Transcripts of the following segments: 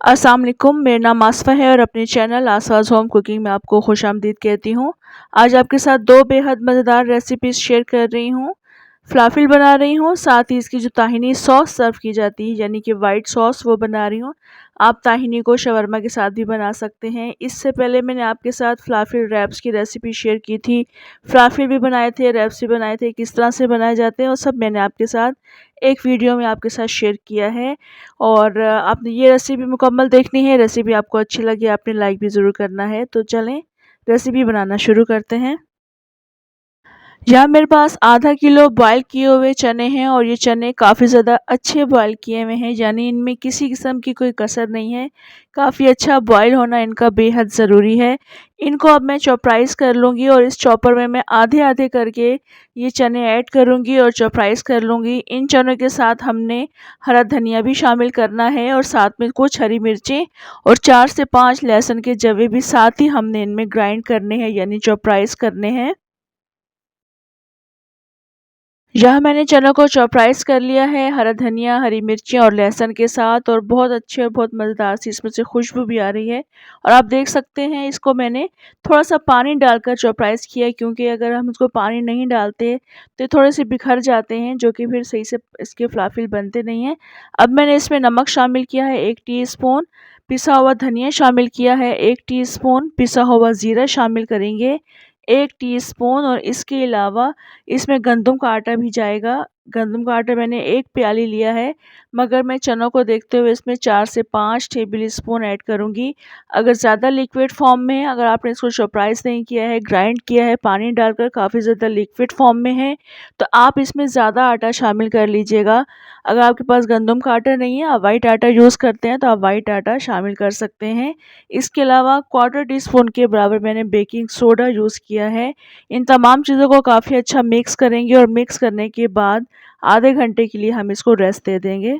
अस्सलाम वालेकुम, मेरा नाम आसफ़ा है और अपने चैनल आसफ़ाज़ होम कुकिंग में आपको खुशामदीद कहती हूँ। आज आपके साथ 2 बेहद मज़ेदार रेसिपीज़ शेयर कर रही हूँ। फ़लाफ़िल बना रही हूँ, साथ ही इसकी जो ताहिनी सॉस सर्व की जाती है यानी कि व्हाइट सॉस वो बना रही हूँ। आप ताहिनी को शवरमा के साथ भी बना सकते हैं। इससे पहले मैंने आपके साथ फ़लाफ़िल रैप्स की रेसिपी शेयर की थी। फ़लाफ़िल भी बनाए थे, रैप्स भी बनाए थे, किस तरह से बनाए जाते हैं वो सब मैंने आपके साथ एक वीडियो में आपके साथ शेयर किया है। और आपने ये रेसिपी मुकम्मल देखनी है। रेसिपी आपको अच्छी लगी आपने लाइक भी ज़रूर करना है। तो चलें रेसिपी बनाना शुरू करते हैं। यहाँ मेरे पास आधा किलो बॉयल किए हुए चने हैं और ये चने काफ़ी ज़्यादा अच्छे बॉयल किए हुए हैं, यानी इनमें किसी किस्म की कोई कसर नहीं है। काफ़ी अच्छा बॉयल होना इनका बेहद ज़रूरी है। इनको अब मैं चॉपराइज़ कर लूँगी और इस चॉपर में मैं आधे-आधे करके ये चने ऐड करूँगी और चॉपराइज़ कर लूँगी। इन चनों के साथ हमने हरा धनिया भी शामिल करना है और साथ में कुछ हरी मिर्चें और 4 से 5 लहसुन के जवे भी साथ ही हमने इनमें ग्राइंड करने हैं यानी चॉपराइज़ करने हैं। यहाँ मैंने चनों को चॉपराइज़ कर लिया है, हरा धनिया, हरी मिर्चें और लहसुन के साथ, और बहुत अच्छी और बहुत मज़ेदार सी इसमें से खुशबू भी आ रही है। और आप देख सकते हैं इसको मैंने थोड़ा-सा पानी डालकर चॉपराइज़ किया है, क्योंकि अगर हम इसको पानी नहीं डालते तो ये थोड़े से बिखर जाते हैं, जो कि फिर सही से इसके फ़लाफ़िल बनते नहीं हैं। अब मैंने इसमें नमक शामिल किया है 1 टीस्पून, पिसा हुआ धनिया शामिल किया है 1 टीस्पून, पिसा हुआ ज़ीरा शामिल करेंगे 1 टीस्पून, और इसके अलावा इसमें गंदम का आटा भी जाएगा। गंदम का आटा मैंने 1 प्याली लिया है, मगर मैं चनों को देखते हुए इसमें 4 से 5 टेबल स्पून ऐड करूँगी। अगर ज़्यादा लिक्विड फॉर्म में है, अगर आपने इसको चॉपराइज़ नहीं किया है, ग्राइंड किया है पानी डालकर, काफ़ी ज़्यादा लिक्विड फॉर्म में है, तो आप इसमें ज़्यादा आटा शामिल कर लीजिएगा। अगर आपके पास गंदम का आटा नहीं है, आप व्हाइट आटा यूज़ करते हैं, तो आप व्हाइट आटा शामिल कर सकते हैं। इसके अलावा क्वार्टर टीस्पून के बराबर मैंने बेकिंग सोडा यूज़ किया है। इन तमाम चीज़ों को काफ़ी अच्छा मिक्स करेंगे और मिक्स करने के बाद आधे घंटे के लिए हम इसको रेस्ट दे देंगे।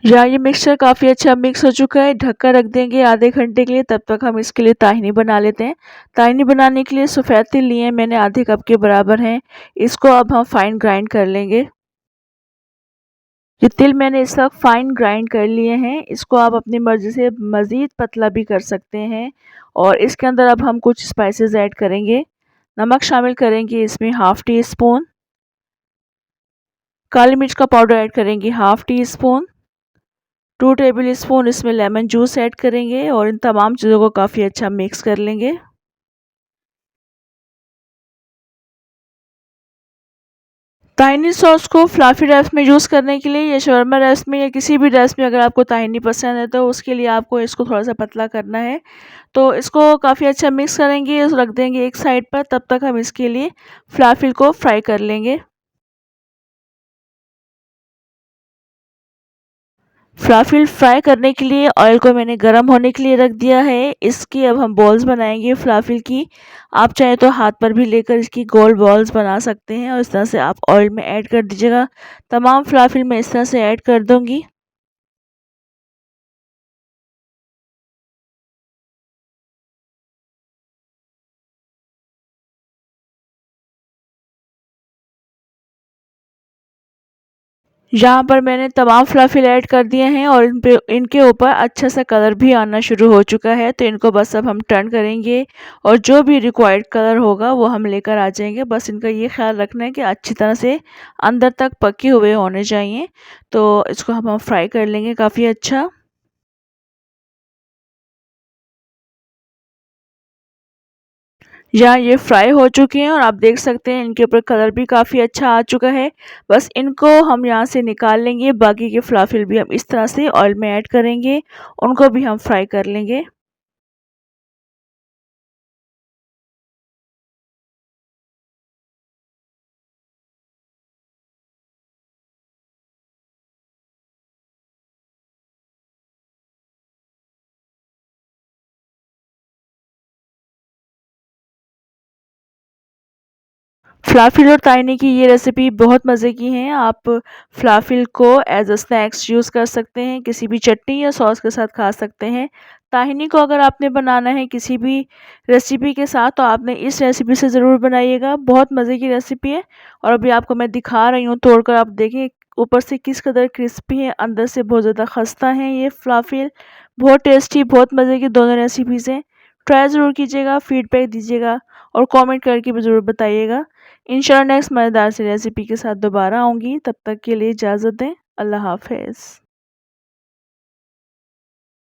या ये मिक्सचर काफ़ी अच्छा मिक्स हो चुका है, ढककर रख देंगे आधे घंटे के लिए। तब तक हम इसके लिए ताहिनी बना लेते हैं। ताहिनी बनाने के लिए सफ़ेद तिल लिए मैंने आधे कप के बराबर हैं। इसको अब हम फाइन ग्राइंड कर लेंगे। ये तिल मैंने इस वक्त फाइन ग्राइंड कर लिए हैं। इसको आप अपनी मर्ज़ी से मज़ीद पतला भी कर सकते हैं। और इसके अंदर अब हम कुछ स्पाइसेस ऐड करेंगे। नमक शामिल करेंगे इसमें हाफ़ टी स्पून, काली मिर्च का पाउडर ऐड करेंगे half tea spoon, 2 table spoon इसमें लेमन जूस ऐड करेंगे और इन तमाम चीज़ों को काफ़ी अच्छा मिक्स कर लेंगे। ताहिनी सॉस को फ्लफ़ी रैप्स में यूज़ करने के लिए, या शवरमा रैप्स में, या किसी भी रैप्स में अगर आपको ताहिनी पसंद है, तो उसके लिए आपको इसको थोड़ा-सा पतला करना है। तो इसको काफ़ी अच्छा मिक्स करेंगे, रख देंगे एक साइड पर। तब तक हम इसके लिए फ़लाफ़िल को फ्राई कर लेंगे। फ़लाफ़िल फ्राई करने के लिए ऑयल को मैंने गरम होने के लिए रख दिया है। इसकी अब हम बॉल्स बनाएँगे फ़लाफ़िल की। आप चाहें तो हाथ पर भी लेकर इसकी गोल बॉल्स बना सकते हैं और इस तरह से आप ऑयल में ऐड कर दीजिएगा। तमाम फ़लाफ़िल मैं इस तरह से ऐड कर दूँगी। यहाँ पर मैंने तमाम फ़लाफ़िल ऐड कर दिए हैं और इनके ऊपर अच्छा सा कलर भी आना शुरू हो चुका है। तो इनको बस अब हम टर्न करेंगे और जो भी रिक्वायर्ड कलर होगा वो हम लेकर आ जाएँगे। बस इनका ये ख़्याल रखना है कि अच्छी तरह से अंदर तक पके हुए होने चाहिए। तो इसको हम फ्राई कर लेंगे काफ़ी अच्छा। यहाँ ये फ्राई हो चुके हैं और आप देख सकते हैं इनके ऊपर कलर भी काफ़ी अच्छा आ चुका है। बस इनको हम यहाँ से निकाल लेंगे। बाकी के फ़लाफ़िल भी हम इस तरह से ऑयल में ऐड करेंगे, उनको भी हम फ्राई कर लेंगे। फ़्लाफ़िल और ताहिनी की ये रेसिपी बहुत मज़े की है। आप फ़्लाफ़िल को एज़ अ स्नैक्स यूज़ कर सकते हैं, किसी भी चटनी या सॉस के साथ खा सकते हैं। ताहिनी को अगर आपने बनाना है किसी भी रेसिपी के साथ तो आपने इस रेसिपी से ज़रूर बनाइएगा, बहुत मज़े की रेसिपी है। और अभी आपको मैं दिखा रही हूँ तोड़कर, आप देखें ऊपर से किस कदर क्रिस्पी है, अंदर से बहुत ज़्यादा खस्ता है ये फ़्लाफ़िल। बहुत टेस्टी, बहुत मज़े की दोनों रेसिपीज़ हैं। ट्राई ज़रूर कीजिएगा, फ़ीडबैक दीजिएगा और कमेंट करके भी ज़रूर बताइएगा। इंशाल्लाह नेक्स्ट मज़ेदार सी रेसिपी के साथ दोबारा आऊँगी, तब तक के लिए इजाज़त दें। अल्लाह हाफ़िज़।